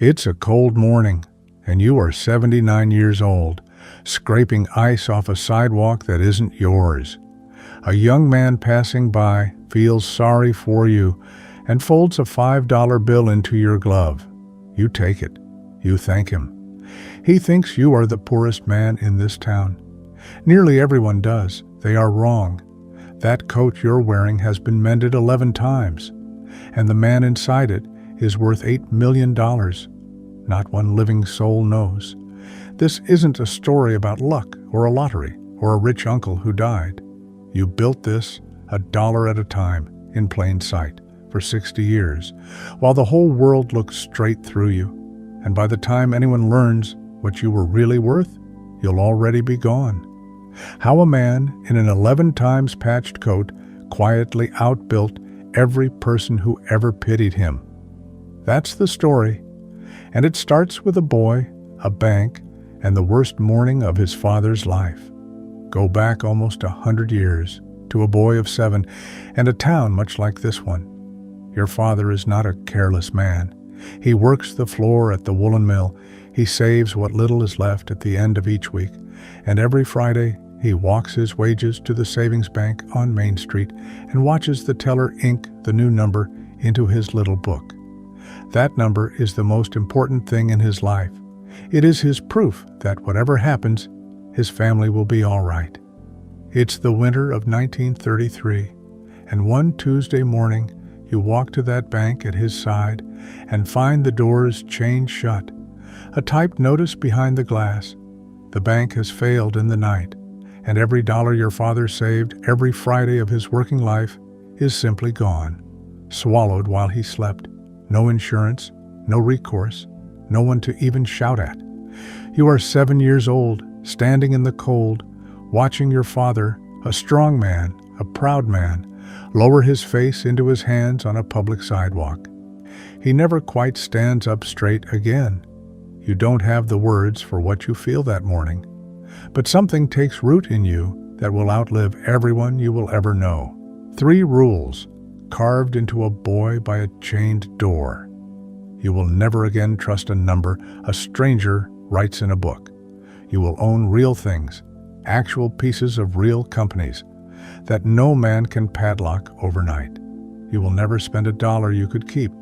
It's a cold morning, and you are 79 years old, scraping ice off a sidewalk that isn't yours. A young man passing by feels sorry for you and folds a $5 bill into your glove. You take it. You thank him. He thinks you are the poorest man in this town. Nearly everyone does. They are wrong. That coat you're wearing has been mended 11 times, and the man inside it is worth $8 million. Not one living soul knows. This isn't a story about luck or a lottery or a rich uncle who died. You built this $1 at a time in plain sight for 60 years, while the whole world looks straight through you. And by the time anyone learns what you were really worth, you'll already be gone. How a man in an 11 times patched coat quietly outbuilt every person who ever pitied him. That's the story. And it starts with a boy, a bank, and the worst morning of his father's life. Go back almost 100 years to a boy of 7 and a town much like this one. Your father is not a careless man. He works the floor at the woolen mill. He saves what little is left at the end of each week, and every Friday he walks his wages to the savings bank on Main Street and watches the teller ink the new number into his little book. That number is the most important thing in his life. It is his proof that whatever happens, his family will be all right. It's the winter of 1933, and one Tuesday morning, you walk to that bank at his side and find the doors chained shut. A typed notice behind the glass. The bank has failed in the night, and every dollar your father saved every Friday of his working life is simply gone, swallowed while he slept. No insurance, no recourse, no one to even shout at. You are 7 years old, standing in the cold, watching your father, a strong man, a proud man, lower his face into his hands on a public sidewalk. He never quite stands up straight again. You don't have the words for what you feel that morning, but something takes root in you that will outlive everyone you will ever know. 3 rules, carved into a boy by a chained door. You will never again trust a number a stranger writes in a book. You will own real things, actual pieces of real companies, that no man can padlock overnight. You will never spend a dollar you could keep,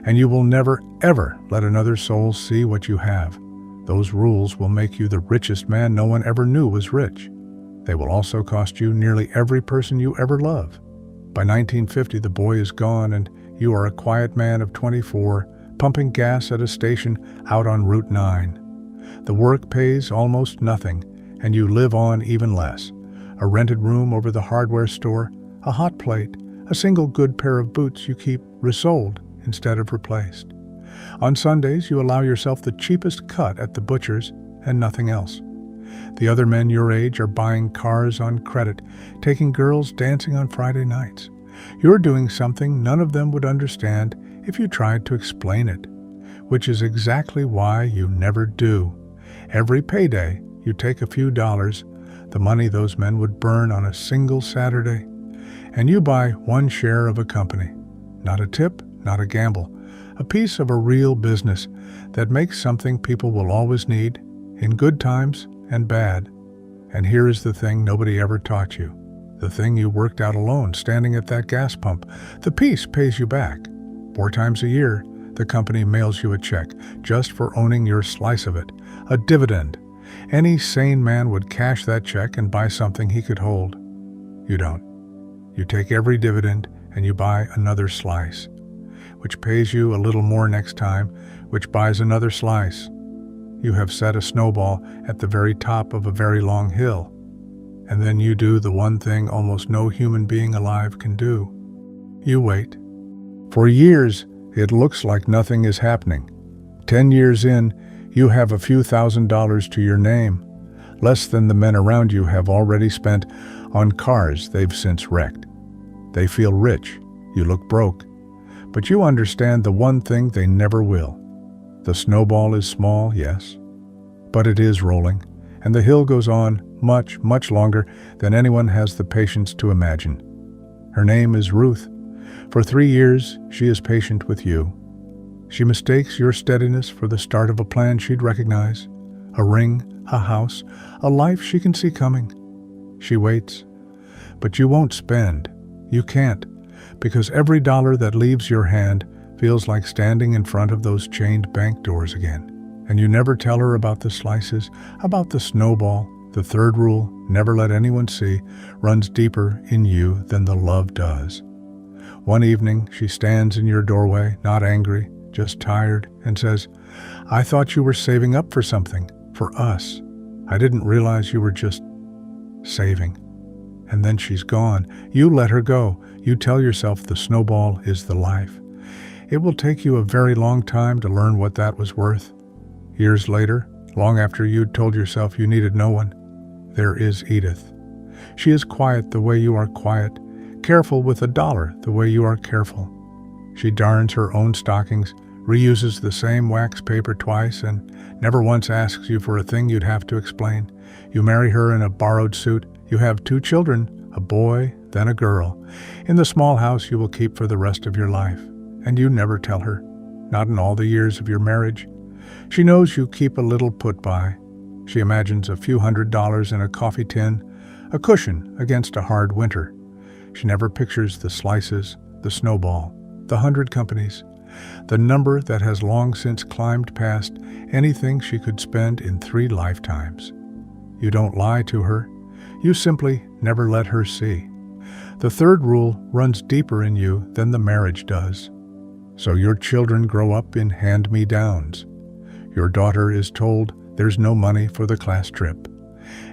and you will never, ever let another soul see what you have. Those rules will make you the richest man no one ever knew was rich. They will also cost you nearly every person you ever love. By 1950, the boy is gone, and you are a quiet man of 24, pumping gas at a station out on Route 9. The work pays almost nothing, and you live on even less. A rented room over the hardware store, a hot plate, a single good pair of boots you keep resoled instead of replaced. On Sundays, you allow yourself the cheapest cut at the butcher's and nothing else. The other men your age are buying cars on credit, taking girls dancing on Friday nights. You're doing something none of them would understand if you tried to explain it, which is exactly why you never do. Every payday, you take a few dollars, the money those men would burn on a single Saturday, and you buy 1 share of a company. Not a tip, not a gamble, a piece of a real business that makes something people will always need, in good times and bad. And here is the thing nobody ever taught you. The thing you worked out alone, standing at that gas pump. The piece pays you back. 4 times a year, the company mails you a check just for owning your slice of it, a dividend. Any sane man would cash that check and buy something he could hold. You don't. You take every dividend and you buy another slice, which pays you a little more next time, which buys another slice. You have set a snowball at the very top of a very long hill, and then you do the one thing almost no human being alive can do. You wait. For years, it looks like nothing is happening. 10 years in, you have a few $1,000s to your name, less than the men around you have already spent on cars they've since wrecked. They feel rich. You look broke. But you understand the one thing they never will. The snowball is small, yes, but it is rolling, and the hill goes on much, much longer than anyone has the patience to imagine. Her name is Ruth. For 3 years, she is patient with you. She mistakes your steadiness for the start of a plan she'd recognize, a ring, a house, a life she can see coming. She waits, but you won't spend. You can't, because every dollar that leaves your hand feels like standing in front of those chained bank doors again. And you never tell her about the slices, about the snowball. The third rule, never let anyone see, runs deeper in you than the love does. One evening, she stands in your doorway, not angry, just tired, and says, "I thought you were saving up for something, for us. I didn't realize you were just saving." And then she's gone. You let her go. You tell yourself the snowball is the life. It will take you a very long time to learn what that was worth. Years later, long after you'd told yourself you needed no one, there is Edith. She is quiet the way you are quiet, careful with a dollar the way you are careful. She darns her own stockings, reuses the same wax paper twice, and never once asks you for a thing you'd have to explain. You marry her in a borrowed suit. You have 2 children, a boy, then a girl, in the small house you will keep for the rest of your life. And you never tell her, not in all the years of your marriage. She knows you keep a little put by. She imagines a few $100s in a coffee tin, a cushion against a hard winter. She never pictures the slices, the snowball, the 100 companies, the number that has long since climbed past anything she could spend in 3 lifetimes. You don't lie to her. You simply never let her see. The third rule runs deeper in you than the marriage does. So your children grow up in hand-me-downs. Your daughter is told there's no money for the class trip.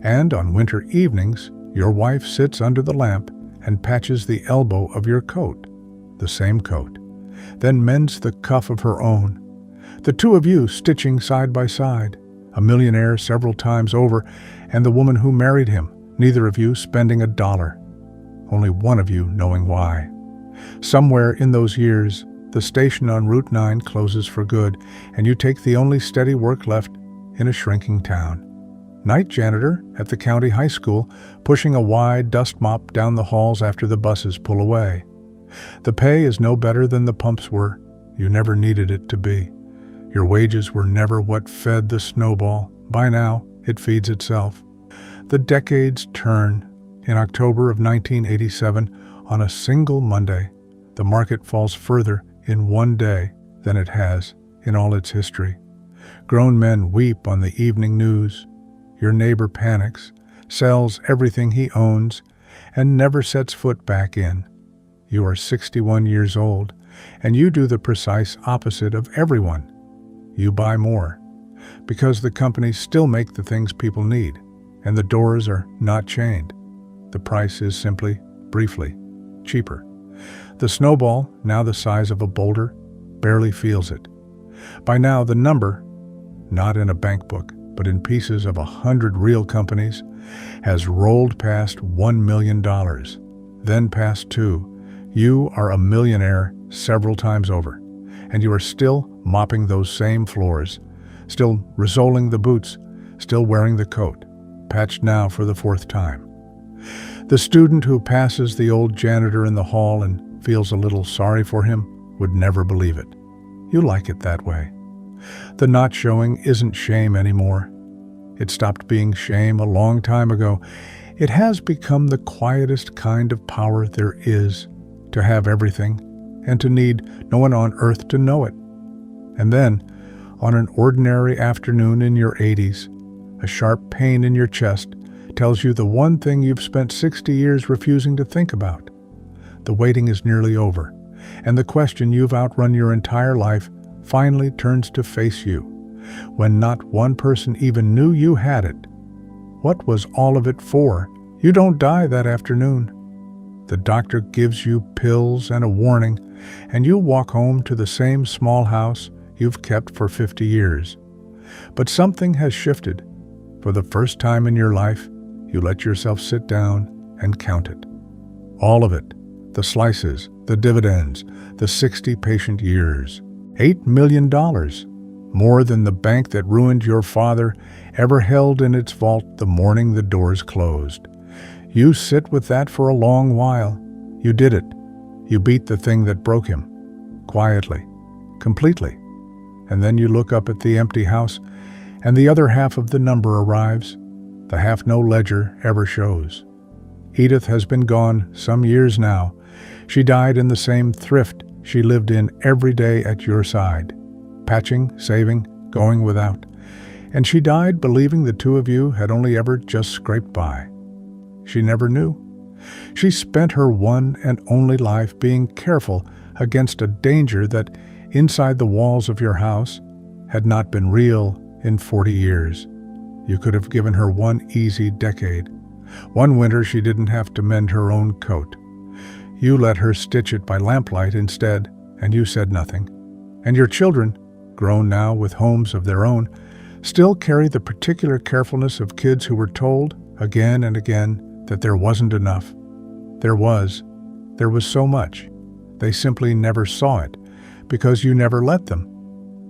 And on winter evenings, your wife sits under the lamp and patches the elbow of your coat, the same coat, then mends the cuff of her own. The 2 of you stitching side by side, a millionaire several times over, and the woman who married him, neither of you spending a dollar, only one of you knowing why. Somewhere in those years, the station on Route 9 closes for good, and you take the only steady work left in a shrinking town. Night janitor at the county high school, pushing a wide dust mop down the halls after the buses pull away. The pay is no better than the pumps were. You never needed it to be. Your wages were never what fed the snowball. By now, it feeds itself. The decades turn. In October of 1987, on a single Monday, the market falls further in one day than it has in all its history. Grown men weep on the evening news. Your neighbor panics, sells everything he owns, and never sets foot back in. You are 61 years old, and you do the precise opposite of everyone. You buy more, because the companies still make the things people need, and the doors are not chained. The price is simply, briefly, cheaper. The snowball, now the size of a boulder, barely feels it. By now, the number, not in a bank book, but in pieces of 100 real companies, has rolled past $1 million, then past 2. You are a millionaire several times over, and you are still mopping those same floors, still resoling the boots, still wearing the coat, patched now for the 4th time. The student who passes the old janitor in the hall and feels a little sorry for him would never believe it. You like it that way. The not showing isn't shame anymore. It stopped being shame a long time ago. It has become the quietest kind of power there is, to have everything and to need no one on earth to know it. And then, on an ordinary afternoon in your 80s, a sharp pain in your chest tells you the one thing you've spent 60 years refusing to think about. The waiting is nearly over, and the question you've outrun your entire life finally turns to face you, when not one person even knew you had it. What was all of it for? You don't die that afternoon. The doctor gives you pills and a warning, and you walk home to the same small house you've kept for 50 years. But something has shifted. For the first time in your life, you let yourself sit down and count it. All of it. The slices, the dividends, the 60 patient years. $8 million, more than the bank that ruined your father ever held in its vault the morning the doors closed. You sit with that for a long while. You did it. You beat the thing that broke him. Quietly. Completely. and then you look up at the empty house, and the other half of the number arrives, the half no ledger ever shows. Edith has been gone some years now. She died in the same thrift she lived in every day at your side, patching, saving, going without. And she died believing the two of you had only ever just scraped by. She never knew. She spent her one and only life being careful against a danger that, inside the walls of your house, had not been real in 40 years. You could have given her one easy decade. One winter she didn't have to mend her own coat. You let her stitch it by lamplight instead, and you said nothing. And your children, grown now with homes of their own, still carry the particular carefulness of kids who were told, again and again, that there wasn't enough. There was so much. They simply never saw it, because you never let them.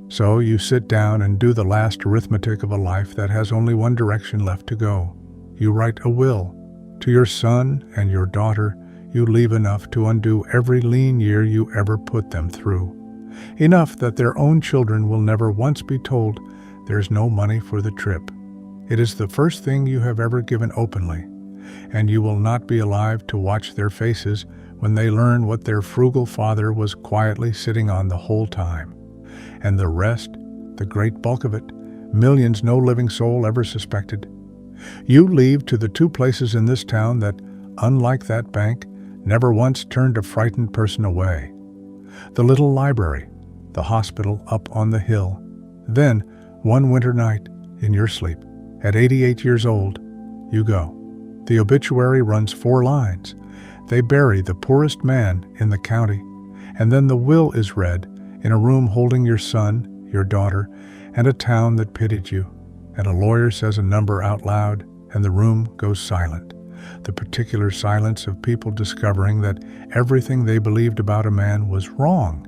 So you sit down and do the last arithmetic of a life that has only one direction left to go. You write a will. To your son and your daughter, you leave enough to undo every lean year you ever put them through. Enough that their own children will never once be told there's no money for the trip. It is the first thing you have ever given openly, and you will not be alive to watch their faces when they learn what their frugal father was quietly sitting on the whole time. And the rest, the great bulk of it, millions no living soul ever suspected. You leave to the two places in this town that, unlike that bank, never once turned a frightened person away. The little library, the hospital up on the hill. Then, one winter night, in your sleep, at 88 years old, you go. The obituary runs 4 lines. They bury the poorest man in the county, and then the will is read in a room holding your son, your daughter, and a town that pitied you, and a lawyer says a number out loud, and the room goes silent. The particular silence of people discovering that everything they believed about a man was wrong.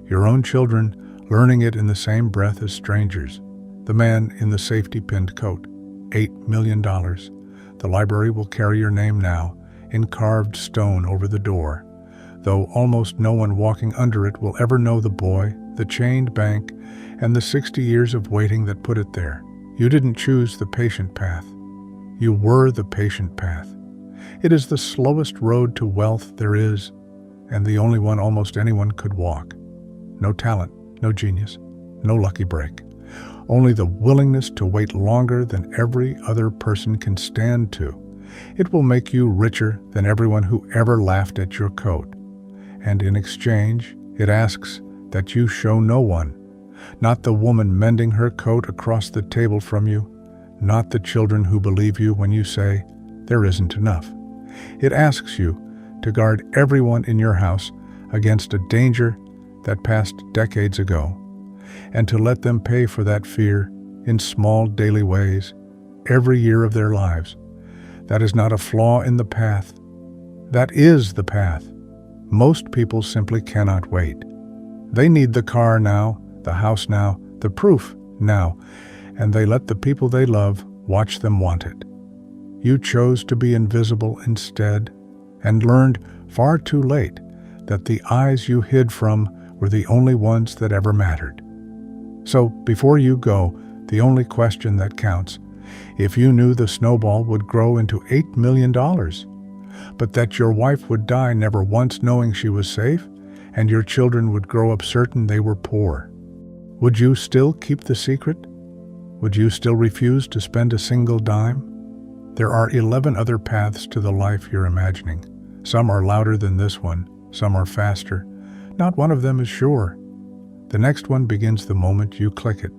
Your own children learning it in the same breath as strangers. The man in the safety-pinned coat. $8 million. The library will carry your name now, in carved stone over the door, though almost no one walking under it will ever know the boy, the chained bank, and the 60 years of waiting that put it there. You didn't choose the patient path. You were the patient path. It is the slowest road to wealth there is, and the only one almost anyone could walk. No talent, no genius, no lucky break. Only the willingness to wait longer than every other person can stand to. It will make you richer than everyone who ever laughed at your coat. And in exchange, it asks that you show no one, not the woman mending her coat across the table from you, not the children who believe you when you say, there isn't enough. It asks you to guard everyone in your house against a danger that passed decades ago, and to let them pay for that fear in small daily ways every year of their lives. That is not a flaw in the path. That is the path. Most people simply cannot wait. They need the car now, the house now, the proof now, and they let the people they love watch them want it. You chose to be invisible instead, and learned far too late that the eyes you hid from were the only ones that ever mattered. So, before you go, the only question that counts, if you knew the snowball would grow into $8 million, but that your wife would die never once knowing she was safe, and your children would grow up certain they were poor, would you still keep the secret? Would you still refuse to spend a single dime? There are 11 other paths to the life you're imagining. Some are louder than this one, some are faster. Not one of them is sure. The next one begins the moment you click it.